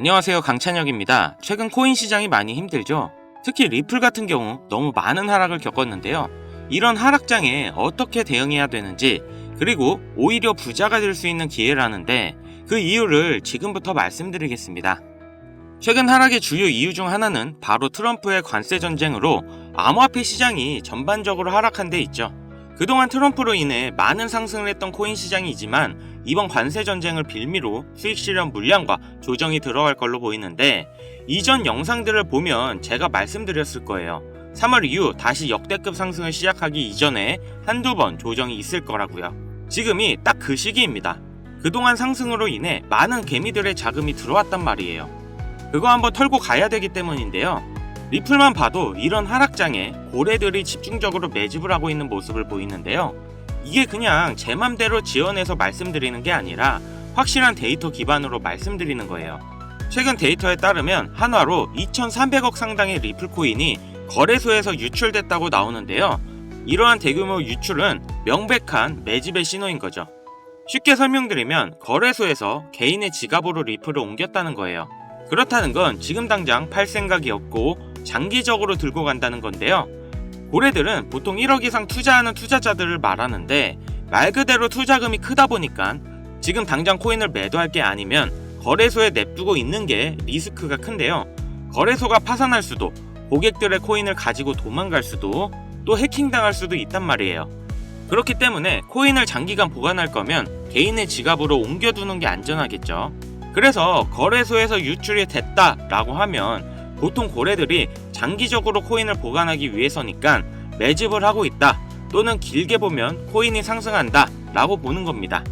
안녕하세요, 강찬혁입니다. 최근 코인 시장이 많이 힘들죠? 특히 리플 같은 경우 너무 많은 하락을 겪었는데요. 이런 하락장에 어떻게 대응해야 되는지, 그리고 오히려 부자가 될 수 있는 기회라는데 그 이유를 지금부터 말씀드리겠습니다. 최근 하락의 주요 이유 중 하나는 바로 트럼프의 관세 전쟁으로 암호화폐 시장이 전반적으로 하락한 데 있죠. 그동안 트럼프로 인해 많은 상승을 했던 코인 시장이지만 이번 관세 전쟁을 빌미로 수익 실현 물량과 조정이 들어갈 걸로 보이는데, 이전 영상들을 보면 제가 말씀드렸을 거예요. 3월 이후 다시 역대급 상승을 시작하기 이전에 한두 번 조정이 있을 거라고요. 지금이 딱 그 시기입니다. 그동안 상승으로 인해 많은 개미들의 자금이 들어왔단 말이에요. 그거 한번 털고 가야 되기 때문인데요. 리플만 봐도 이런 하락장에 고래들이 집중적으로 매집을 하고 있는 모습을 보이는데요. 이게 그냥 제 맘대로 지어내서 말씀드리는 게 아니라 확실한 데이터 기반으로 말씀드리는 거예요. 최근 데이터에 따르면 한화로 2,300억 상당의 리플 코인이 거래소에서 유출됐다고 나오는데요. 이러한 대규모 유출은 명백한 매집의 신호인 거죠. 쉽게 설명드리면 거래소에서 개인의 지갑으로 리플을 옮겼다는 거예요. 그렇다는 건 지금 당장 팔 생각이 없고 장기적으로 들고 간다는 건데요. 고래들은 보통 1억 이상 투자하는 투자자들을 말하는데, 말 그대로 투자금이 크다 보니까 지금 당장 코인을 매도할 게 아니면 거래소에 냅두고 있는 게 리스크가 큰데요. 거래소가 파산할 수도, 고객들의 코인을 가지고 도망갈 수도, 또 해킹당할 수도 있단 말이에요. 그렇기 때문에 코인을 장기간 보관할 거면 개인의 지갑으로 옮겨두는 게 안전하겠죠. 그래서 거래소에서 유출이 됐다라고 하면 보통 고래들이 장기적으로 코인을 보관하기 위해서니까 매집을 하고 있다, 또는 길게 보면 코인이 상승한다 라고 보는 겁니다.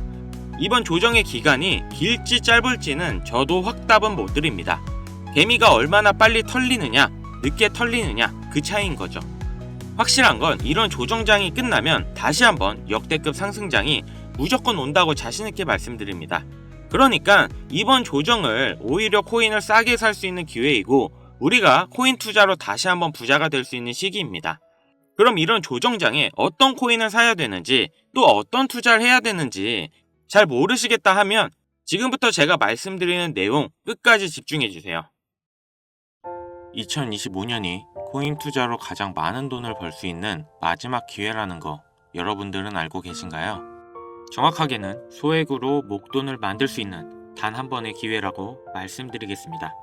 이번 조정의 기간이 길지 짧을지는 저도 확답은 못 드립니다. 개미가 얼마나 빨리 털리느냐, 늦게 털리느냐, 그 차이인 거죠. 확실한 건 이런 조정장이 끝나면 다시 한번 역대급 상승장이 무조건 온다고 자신있게 말씀드립니다. 그러니까 이번 조정을 오히려 코인을 싸게 살 수 있는 기회이고, 우리가 코인 투자로 다시 한번 부자가 될 수 있는 시기입니다. 그럼 이런 조정장에 어떤 코인을 사야 되는지, 또 어떤 투자를 해야 되는지 잘 모르시겠다 하면 지금부터 제가 말씀드리는 내용 끝까지 집중해주세요. 2025년이 코인 투자로 가장 많은 돈을 벌 수 있는 마지막 기회라는 거 여러분들은 알고 계신가요? 정확하게는 소액으로 목돈을 만들 수 있는 단 한 번의 기회라고 말씀드리겠습니다.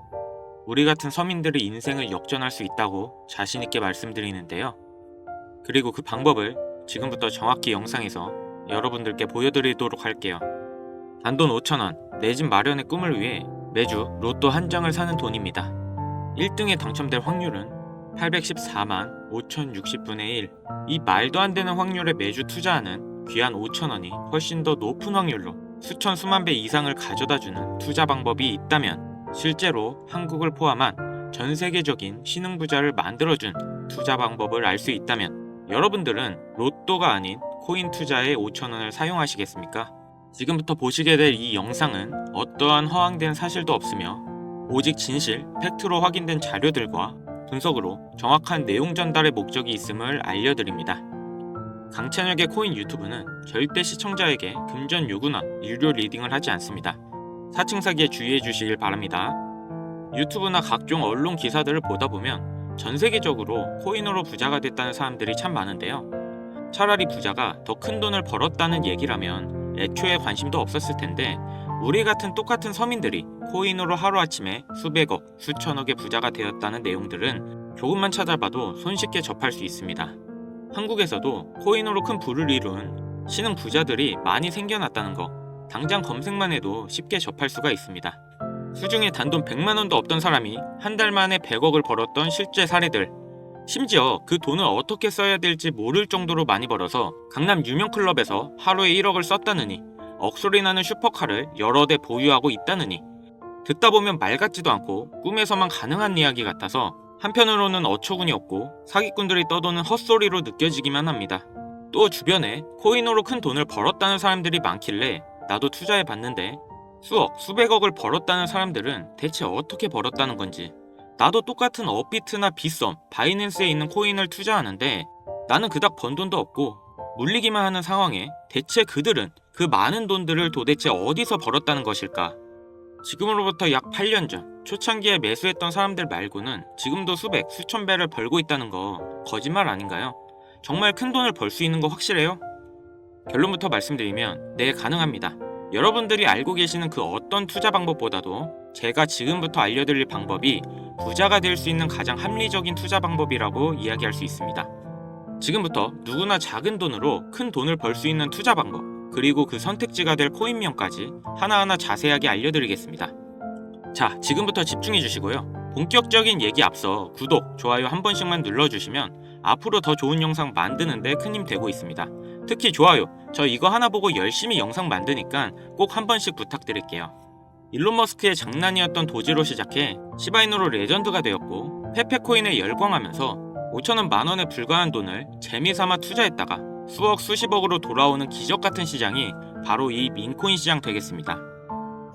우리 같은 서민들의 인생을 역전할 수 있다고 자신있게 말씀드리는데요. 그리고 그 방법을 지금부터 정확히 영상에서 여러분들께 보여드리도록 할게요. 단돈 5,000원, 내 집 마련의 꿈을 위해 매주 로또 한 장을 사는 돈입니다. 1등에 당첨될 확률은 814만 5060분의 1. 이 말도 안 되는 확률에 매주 투자하는 귀한 5,000원이 훨씬 더 높은 확률로 수천 수만 배 이상을 가져다주는 투자 방법이 있다면, 실제로 한국을 포함한 전 세계적인 신흥부자를 만들어준 투자 방법을 알 수 있다면 여러분들은 로또가 아닌 코인 투자에 5,000원을 사용하시겠습니까? 지금부터 보시게 될 이 영상은 어떠한 허황된 사실도 없으며 오직 진실, 팩트로 확인된 자료들과 분석으로 정확한 내용 전달의 목적이 있음을 알려드립니다. 강찬혁의 코인 유튜브는 절대 시청자에게 금전 요구나 유료 리딩을 하지 않습니다. 사칭 사기에 주의해 주시길 바랍니다. 유튜브나 각종 언론 기사들을 보다 보면 전 세계적으로 코인으로 부자가 됐다는 사람들이 참 많은데요. 차라리 부자가 더 큰 돈을 벌었다는 얘기라면 애초에 관심도 없었을 텐데, 우리 같은 똑같은 서민들이 코인으로 하루아침에 수백억, 수천억의 부자가 되었다는 내용들은 조금만 찾아봐도 손쉽게 접할 수 있습니다. 한국에서도 코인으로 큰 부를 이룬 신흥 부자들이 많이 생겨났다는 거 당장 검색만 해도 쉽게 접할 수가 있습니다. 수중에 단돈 100만원도 없던 사람이 한 달 만에 100억을 벌었던 실제 사례들, 심지어 그 돈을 어떻게 써야 될지 모를 정도로 많이 벌어서 강남 유명 클럽에서 하루에 1억을 썼다느니, 억소리 나는 슈퍼카를 여러 대 보유하고 있다느니, 듣다 보면 말 같지도 않고 꿈에서만 가능한 이야기 같아서 한편으로는 어처구니 없고 사기꾼들이 떠도는 헛소리로 느껴지기만 합니다. 또 주변에 코인으로 큰 돈을 벌었다는 사람들이 많길래 나도 투자해봤는데, 수억, 수백억을 벌었다는 사람들은 대체 어떻게 벌었다는 건지, 나도 똑같은 업비트나 빗썸, 바이낸스에 있는 코인을 투자하는데 나는 그닥 번 돈도 없고 물리기만 하는 상황에 대체 그들은 그 많은 돈들을 도대체 어디서 벌었다는 것일까? 지금으로부터 약 8년 전 초창기에 매수했던 사람들 말고는 지금도 수백, 수천 배를 벌고 있다는 거 거짓말 아닌가요? 정말 큰 돈을 벌 수 있는 거 확실해요? 결론부터 말씀드리면 네, 가능합니다. 여러분들이 알고 계시는 그 어떤 투자 방법보다도 제가 지금부터 알려드릴 방법이 부자가 될 수 있는 가장 합리적인 투자 방법이라고 이야기할 수 있습니다. 지금부터 누구나 작은 돈으로 큰 돈을 벌 수 있는 투자 방법, 그리고 그 선택지가 될 코인명까지 하나하나 자세하게 알려드리겠습니다. 자, 지금부터 집중해 주시고요. 본격적인 얘기 앞서 구독, 좋아요 한 번씩만 눌러주시면 앞으로 더 좋은 영상 만드는데 큰 힘 되고 있습니다. 특히 좋아요, 저 이거 하나 보고 열심히 영상 만드니까 꼭 한 번씩 부탁드릴게요. 일론 머스크의 장난이었던 도지로 시작해 시바이누로 레전드가 되었고 페페코인에 열광하면서 5천원 만원에 불과한 돈을 재미삼아 투자했다가 수억 수십억으로 돌아오는 기적같은 시장이 바로 이 민코인 시장 되겠습니다.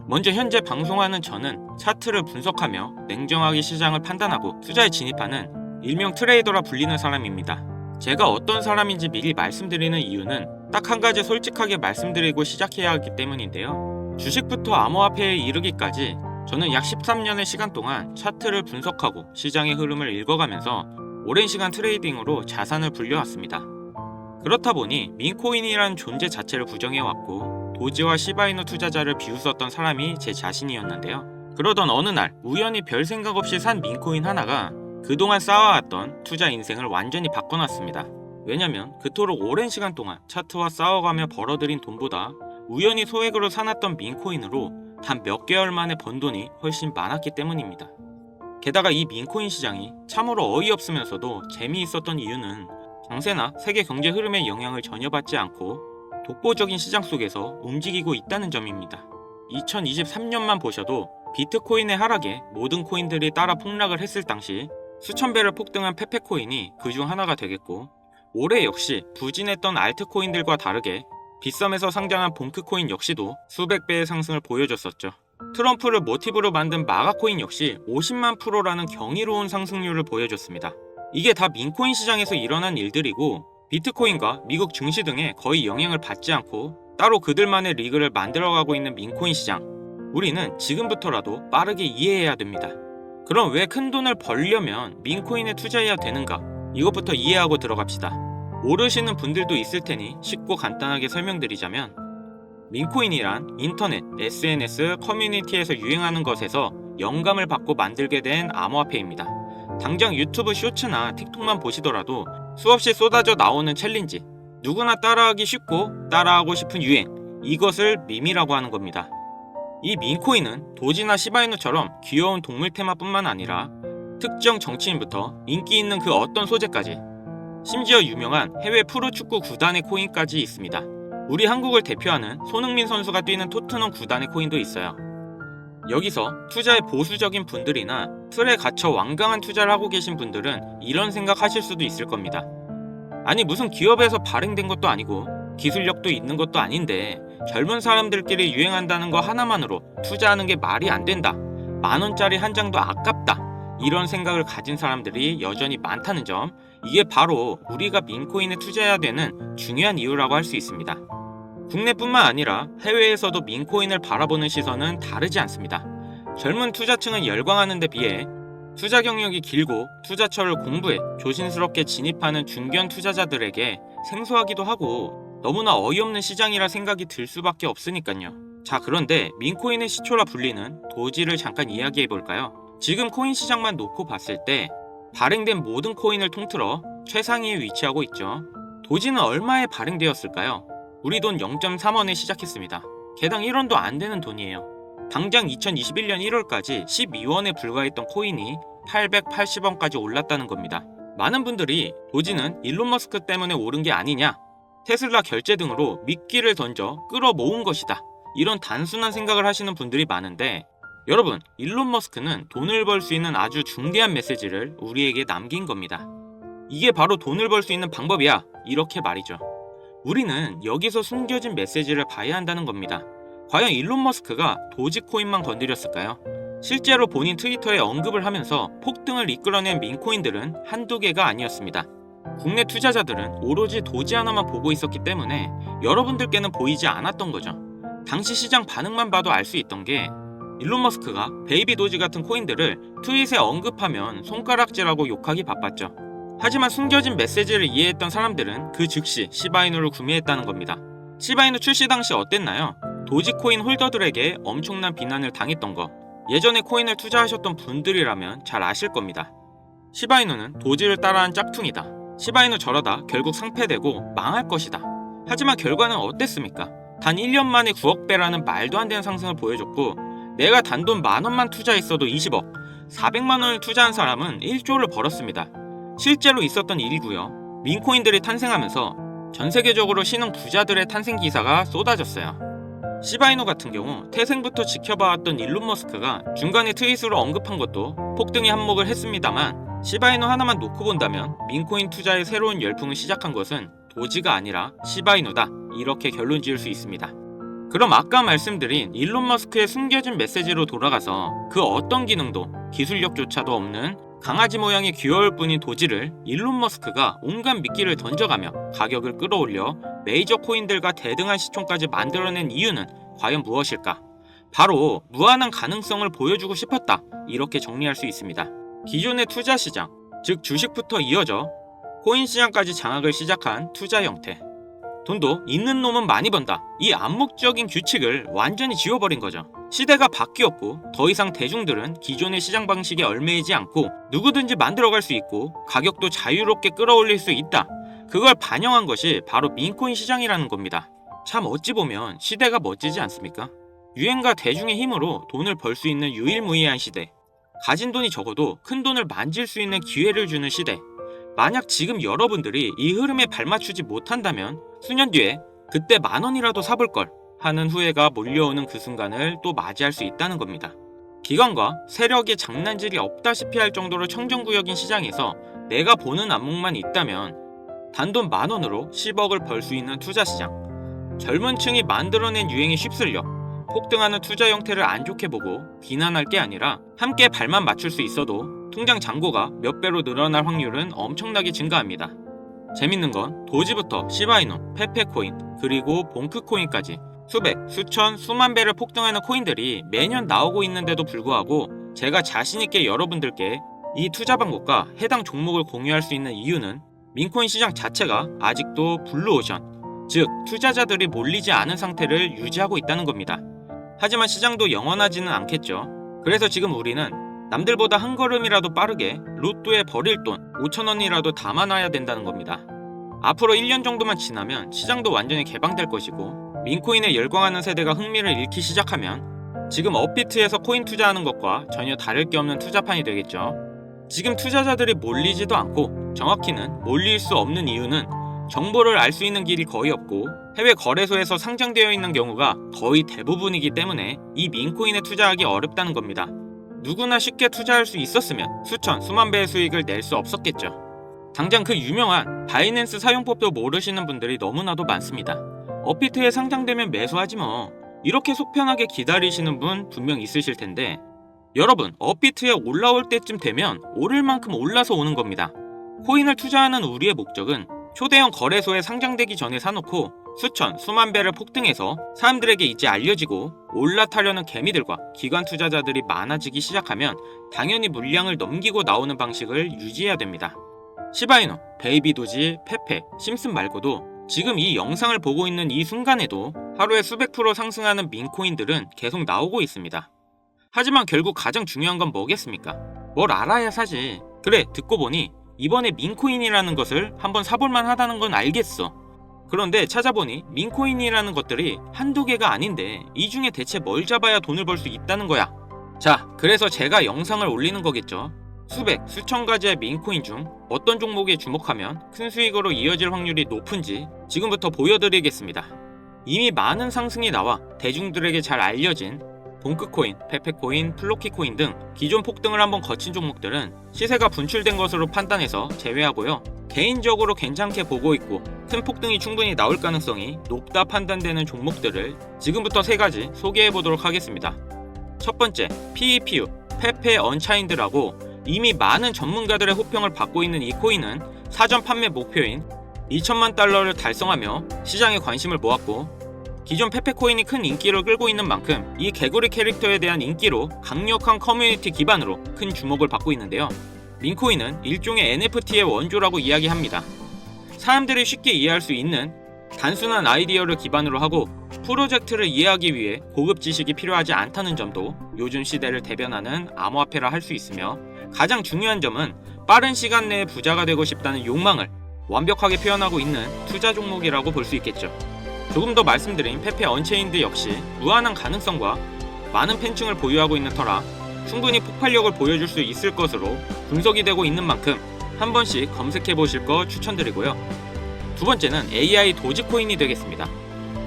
먼저 현재 방송하는 저는 차트를 분석하며 냉정하게 시장을 판단하고 투자에 진입하는 일명 트레이더라 불리는 사람입니다. 제가 어떤 사람인지 미리 말씀드리는 이유는 딱 한 가지 솔직하게 말씀드리고 시작해야 하기 때문인데요. 주식부터 암호화폐에 이르기까지 저는 약 13년의 시간 동안 차트를 분석하고 시장의 흐름을 읽어가면서 오랜 시간 트레이딩으로 자산을 불려왔습니다. 그렇다 보니 민코인이라는 존재 자체를 부정해왔고 도지와 시바이누 투자자를 비웃었던 사람이 제 자신이었는데요. 그러던 어느 날 우연히 별 생각 없이 산 민코인 하나가 그동안 쌓아왔던 투자 인생을 완전히 바꿔놨습니다. 왜냐면 그토록 오랜 시간 동안 차트와 싸워가며 벌어들인 돈보다 우연히 소액으로 사놨던 민코인으로 단 몇 개월 만에 번 돈이 훨씬 많았기 때문입니다. 게다가 이 민코인 시장이 참으로 어이없으면서도 재미있었던 이유는 장세나 세계 경제 흐름의 영향을 전혀 받지 않고 독보적인 시장 속에서 움직이고 있다는 점입니다. 2023년만 보셔도 비트코인의 하락에 모든 코인들이 따라 폭락을 했을 당시 수천 배를 폭등한 페페코인이 그중 하나가 되겠고, 올해 역시 부진했던 알트코인들과 다르게 빗썸에서 상장한 봉크코인 역시도 수백 배의 상승을 보여줬었죠. 트럼프를 모티브로 만든 마가코인 역시 50만 프로라는 경이로운 상승률을 보여줬습니다. 이게 다 민코인 시장에서 일어난 일들이고 비트코인과 미국 증시 등에 거의 영향을 받지 않고 따로 그들만의 리그를 만들어가고 있는 민코인 시장, 우리는 지금부터라도 빠르게 이해해야 됩니다. 그럼 왜 큰 돈을 벌려면 민코인에 투자해야 되는가? 이것부터 이해하고 들어갑시다. 모르시는 분들도 있을 테니 쉽고 간단하게 설명드리자면, 민코인이란 인터넷, SNS, 커뮤니티에서 유행하는 것에서 영감을 받고 만들게 된 암호화폐입니다. 당장 유튜브 쇼츠나 틱톡만 보시더라도 수없이 쏟아져 나오는 챌린지, 누구나 따라하기 쉽고 따라하고 싶은 유행, 이것을 밈이라고 하는 겁니다. 이 민코인은 도지나 시바이누처럼 귀여운 동물 테마뿐만 아니라 특정 정치인부터 인기 있는 그 어떤 소재까지, 심지어 유명한 해외 프로축구 구단의 코인까지 있습니다. 우리 한국을 대표하는 손흥민 선수가 뛰는 토트넘 구단의 코인도 있어요. 여기서 투자에 보수적인 분들이나 틀에 갇혀 완강한 투자를 하고 계신 분들은 이런 생각하실 수도 있을 겁니다. 아니, 무슨 기업에서 발행된 것도 아니고 기술력도 있는 것도 아닌데 젊은 사람들끼리 유행한다는 거 하나만으로 투자하는 게 말이 안 된다, 만원짜리 한 장도 아깝다, 이런 생각을 가진 사람들이 여전히 많다는 점, 이게 바로 우리가 민코인에 투자해야 되는 중요한 이유라고 할 수 있습니다. 국내뿐만 아니라 해외에서도 민코인을 바라보는 시선은 다르지 않습니다. 젊은 투자층은 열광하는 데 비해 투자 경력이 길고 투자처를 공부해 조심스럽게 진입하는 중견 투자자들에게 생소하기도 하고 너무나 어이없는 시장이라 생각이 들 수밖에 없으니까요. 자, 그런데 민코인의 시초라 불리는 도지를 잠깐 이야기해 볼까요? 지금 코인 시장만 놓고 봤을 때 발행된 모든 코인을 통틀어 최상위에 위치하고 있죠. 도지는 얼마에 발행되었을까요? 우리 돈 0.3원에 시작했습니다. 개당 1원도 안 되는 돈이에요. 당장 2021년 1월까지 12원에 불과했던 코인이 880원까지 올랐다는 겁니다. 많은 분들이 도지는 일론 머스크 때문에 오른 게 아니냐, 테슬라 결제 등으로 미끼를 던져 끌어모은 것이다, 이런 단순한 생각을 하시는 분들이 많은데, 여러분, 일론 머스크는 돈을 벌 수 있는 아주 중대한 메시지를 우리에게 남긴 겁니다. 이게 바로 돈을 벌 수 있는 방법이야, 이렇게 말이죠. 우리는 여기서 숨겨진 메시지를 봐야 한다는 겁니다. 과연 일론 머스크가 도지코인만 건드렸을까요? 실제로 본인 트위터에 언급을 하면서 폭등을 이끌어낸 민코인들은 한두 개가 아니었습니다. 국내 투자자들은 오로지 도지 하나만 보고 있었기 때문에 여러분들께는 보이지 않았던 거죠. 당시 시장 반응만 봐도 알 수 있던 게 일론 머스크가 베이비 도지 같은 코인들을 트윗에 언급하면 손가락질하고 욕하기 바빴죠. 하지만 숨겨진 메시지를 이해했던 사람들은 그 즉시 시바이누를 구매했다는 겁니다. 시바이누 출시 당시 어땠나요? 도지코인 홀더들에게 엄청난 비난을 당했던 거. 예전에 코인을 투자하셨던 분들이라면 잘 아실 겁니다. 시바이누는 도지를 따라한 짝퉁이다. 시바이누 저러다 결국 상폐되고 망할 것이다. 하지만 결과는 어땠습니까? 단 1년 만에 9억 배라는 말도 안 되는 상승을 보여줬고, 내가 단돈 10,000원만 투자했어도 20억, 400만원을 투자한 사람은 1조를 벌었습니다. 실제로 있었던 일이고요. 민코인들이 탄생하면서 전 세계적으로 신흥 부자들의 탄생 기사가 쏟아졌어요. 시바이누 같은 경우 태생부터 지켜봐왔던 일론 머스크가 중간에 트윗으로 언급한 것도 폭등에 한몫을 했습니다만, 시바이누 하나만 놓고 본다면 민코인 투자의 새로운 열풍을 시작한 것은 도지가 아니라 시바이누다, 이렇게 결론 지을 수 있습니다. 그럼 아까 말씀드린 일론 머스크의 숨겨진 메시지로 돌아가서 그 어떤 기능도 기술력조차도 없는 강아지 모양의 귀여울 뿐인 도지를 일론 머스크가 온갖 미끼를 던져가며 가격을 끌어올려 메이저 코인들과 대등한 시총까지 만들어낸 이유는 과연 무엇일까? 바로 무한한 가능성을 보여주고 싶었다, 이렇게 정리할 수 있습니다. 기존의 투자 시장, 즉 주식부터 이어져 코인 시장까지 장악을 시작한 투자 형태. 돈도 있는 놈은 많이 번다, 이 암묵적인 규칙을 완전히 지워버린 거죠. 시대가 바뀌었고 더 이상 대중들은 기존의 시장 방식에 얽매이지 않고 누구든지 만들어갈 수 있고 가격도 자유롭게 끌어올릴 수 있다. 그걸 반영한 것이 바로 민코인 시장이라는 겁니다. 참 어찌 보면 시대가 멋지지 않습니까? 유행과 대중의 힘으로 돈을 벌 수 있는 유일무이한 시대. 가진 돈이 적어도 큰 돈을 만질 수 있는 기회를 주는 시대. 만약 지금 여러분들이 이 흐름에 발맞추지 못한다면 수년 뒤에 그때 10,000원이라도 사볼걸 하는 후회가 몰려오는 그 순간을 또 맞이할 수 있다는 겁니다. 기관과 세력의 장난질이 없다시피 할 정도로 청정구역인 시장에서 내가 보는 안목만 있다면 단돈 10,000원으로 10억을 벌 수 있는 투자시장. 젊은 층이 만들어낸 유행에 휩쓸려 폭등하는 투자 형태를 안 좋게 보고 비난할 게 아니라 함께 발만 맞출 수 있어도 통장 잔고가 몇 배로 늘어날 확률은 엄청나게 증가합니다. 재밌는 건 도지부터 시바이누, 페페코인, 그리고 봉크코인까지 수백, 수천, 수만 배를 폭등하는 코인들이 매년 나오고 있는데도 불구하고 제가 자신있게 여러분들께 이 투자 방법과 해당 종목을 공유할 수 있는 이유는 민코인 시장 자체가 아직도 블루오션, 즉 투자자들이 몰리지 않은 상태를 유지하고 있다는 겁니다. 하지만 시장도 영원하지는 않겠죠. 그래서 지금 우리는 남들보다 한 걸음이라도 빠르게 로또에 버릴 돈 5,000원이라도 담아놔야 된다는 겁니다. 앞으로 1년 정도만 지나면 시장도 완전히 개방될 것이고 민코인에 열광하는 세대가 흥미를 잃기 시작하면 지금 업비트에서 코인 투자하는 것과 전혀 다를 게 없는 투자판이 되겠죠. 지금 투자자들이 몰리지도 않고 정확히는 몰릴 수 없는 이유는 정보를 알 수 있는 길이 거의 없고 해외 거래소에서 상장되어 있는 경우가 거의 대부분이기 때문에 이 민코인에 투자하기 어렵다는 겁니다. 누구나 쉽게 투자할 수 있었으면 수천, 수만 배의 수익을 낼 수 없었겠죠. 당장 그 유명한 바이낸스 사용법도 모르시는 분들이 너무나도 많습니다. 업비트에 상장되면 매수하지 뭐, 이렇게 속편하게 기다리시는 분 분명 있으실 텐데, 여러분, 업비트에 올라올 때쯤 되면 오를 만큼 올라서 오는 겁니다. 코인을 투자하는 우리의 목적은 초대형 거래소에 상장되기 전에 사놓고 수천, 수만 배를 폭등해서 사람들에게 이제 알려지고 올라타려는 개미들과 기관 투자자들이 많아지기 시작하면 당연히 물량을 넘기고 나오는 방식을 유지해야 됩니다. 시바이누, 베이비 도지, 페페, 심슨 말고도 지금 이 영상을 보고 있는 이 순간에도 하루에 수백 프로 상승하는 민코인들은 계속 나오고 있습니다. 하지만 결국 가장 중요한 건 뭐겠습니까? 뭘 알아야 사지. 그래, 듣고 보니 이번에 민코인이라는 것을 한번 사볼만 하다는 건 알겠어. 그런데 찾아보니 민코인이라는 것들이 한두 개가 아닌데 이 중에 대체 뭘 잡아야 돈을 벌 수 있다는 거야. 자, 그래서 제가 영상을 올리는 거겠죠. 수백, 수천 가지의 민코인 중 어떤 종목에 주목하면 큰 수익으로 이어질 확률이 높은지 지금부터 보여드리겠습니다. 이미 많은 상승이 나와 대중들에게 잘 알려진 봉크코인, 페페코인, 플로키코인 등 기존 폭등을 한번 거친 종목들은 시세가 분출된 것으로 판단해서 제외하고요. 개인적으로 괜찮게 보고 있고 큰 폭등이 충분히 나올 가능성이 높다 판단되는 종목들을 지금부터 3가지 소개해보도록 하겠습니다. 첫 번째, PEPU, 페페 언차인드라고 이미 많은 전문가들의 호평을 받고 있는 이 코인은 사전 판매 목표인 $2,000만 달러를 달성하며 시장에 관심을 모았고 기존 페페코인이 큰 인기를 끌고 있는 만큼 이 개구리 캐릭터에 대한 인기로 강력한 커뮤니티 기반으로 큰 주목을 받고 있는데요. 민코인은 일종의 NFT의 원조라고 이야기합니다. 사람들이 쉽게 이해할 수 있는 단순한 아이디어를 기반으로 하고 프로젝트를 이해하기 위해 고급 지식이 필요하지 않다는 점도 요즘 시대를 대변하는 암호화폐라 할 수 있으며, 가장 중요한 점은 빠른 시간 내에 부자가 되고 싶다는 욕망을 완벽하게 표현하고 있는 투자 종목이라고 볼 수 있겠죠. 조금 더 말씀드린 페페 언체인드 역시 무한한 가능성과 많은 팬층을 보유하고 있는 터라 충분히 폭발력을 보여줄 수 있을 것으로 분석이 되고 있는 만큼 한 번씩 검색해 보실 거 추천드리고요. 두 번째는 AI 도지코인이 되겠습니다.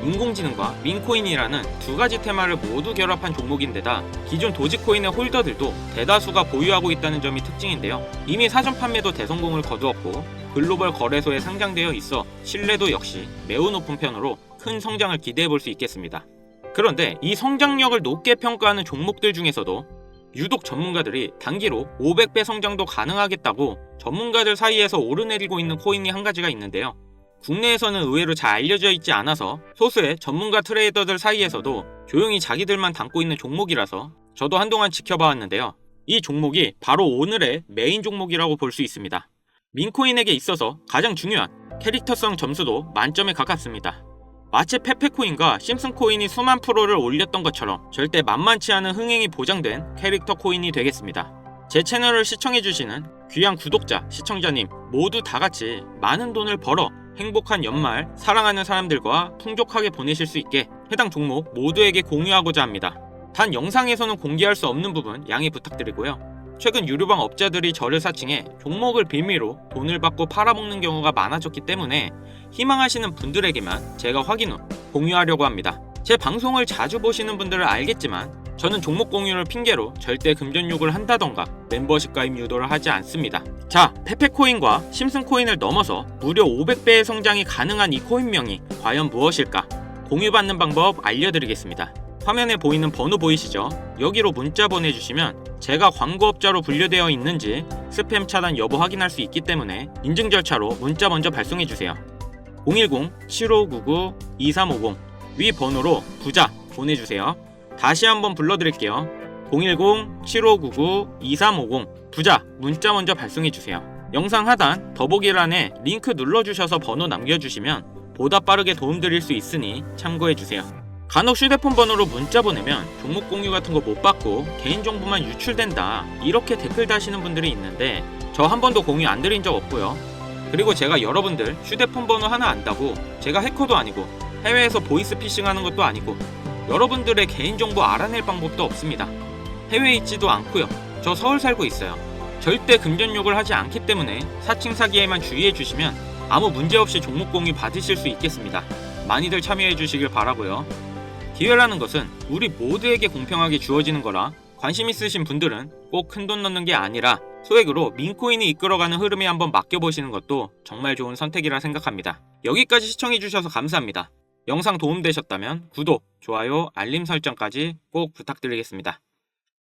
인공지능과 민코인이라는 두 가지 테마를 모두 결합한 종목인데다 기존 도지코인의 홀더들도 대다수가 보유하고 있다는 점이 특징인데요. 이미 사전 판매도 대성공을 거두었고 글로벌 거래소에 상장되어 있어 신뢰도 역시 매우 높은 편으로 큰 성장을 기대해 볼 수 있겠습니다. 그런데 이 성장력을 높게 평가하는 종목들 중에서도 유독 전문가들이 단기로 500배 성장도 가능하겠다고 전문가들 사이에서 오르내리고 있는 코인이 한 가지가 있는데요. 국내에서는 의외로 잘 알려져 있지 않아서 소수의 전문가 트레이더들 사이에서도 조용히 자기들만 담고 있는 종목이라서 저도 한동안 지켜봐왔는데요. 이 종목이 바로 오늘의 메인 종목이라고 볼 수 있습니다. 민코인에게 있어서 가장 중요한 캐릭터성 점수도 만점에 가깝습니다. 마치 페페코인과 심슨코인이 수만 프로를 올렸던 것처럼 절대 만만치 않은 흥행이 보장된 캐릭터 코인이 되겠습니다. 제 채널을 시청해주시는 귀한 구독자, 시청자님 모두 다같이 많은 돈을 벌어 행복한 연말 사랑하는 사람들과 풍족하게 보내실 수 있게 해당 종목 모두에게 공유하고자 합니다. 단 영상에서는 공개할 수 없는 부분 양해 부탁드리고요. 최근 유료방 업자들이 저를 사칭해 종목을 빌미로 돈을 받고 팔아먹는 경우가 많아졌기 때문에 희망하시는 분들에게만 제가 확인 후 공유하려고 합니다. 제 방송을 자주 보시는 분들은 알겠지만 저는 종목 공유를 핑계로 절대 금전 욕을 한다던가 멤버십 가입 유도를 하지 않습니다. 자, 페페코인과 심슨코인을 넘어서 무려 500배의 성장이 가능한 이 코인명이 과연 무엇일까? 공유받는 방법 알려드리겠습니다. 화면에 보이는 번호 보이시죠? 여기로 문자 보내주시면 제가 광고업자로 분류되어 있는지 스팸 차단 여부 확인할 수 있기 때문에 인증 절차로 문자 먼저 발송해주세요. 010-7599-2350 위 번호로 부자 보내주세요. 다시 한번 불러드릴게요. 010-7599-2350 부자 문자 먼저 발송해주세요. 영상 하단 더보기란에 링크 눌러주셔서 번호 남겨주시면 보다 빠르게 도움드릴 수 있으니 참고해주세요. 간혹 휴대폰 번호로 문자 보내면 종목 공유 같은 거 못 받고 개인정보만 유출된다 이렇게 댓글 다시는 분들이 있는데 저 한 번도 공유 안 드린 적 없고요. 그리고 제가 여러분들 휴대폰 번호 하나 안다고 제가 해커도 아니고 해외에서 보이스피싱 하는 것도 아니고 여러분들의 개인정보 알아낼 방법도 없습니다. 해외에 있지도 않고요. 저 서울 살고 있어요. 절대 금전욕을 하지 않기 때문에 사칭 사기에만 주의해 주시면 아무 문제없이 종목 공유 받으실 수 있겠습니다. 많이들 참여해 주시길 바라고요. 기회라는 것은 우리 모두에게 공평하게 주어지는 거라 관심 있으신 분들은 꼭 큰돈 넣는 게 아니라 소액으로 민코인이 이끌어가는 흐름에 한번 맡겨보시는 것도 정말 좋은 선택이라 생각합니다. 여기까지 시청해주셔서 감사합니다. 영상 도움되셨다면 구독, 좋아요, 알림 설정까지 꼭 부탁드리겠습니다.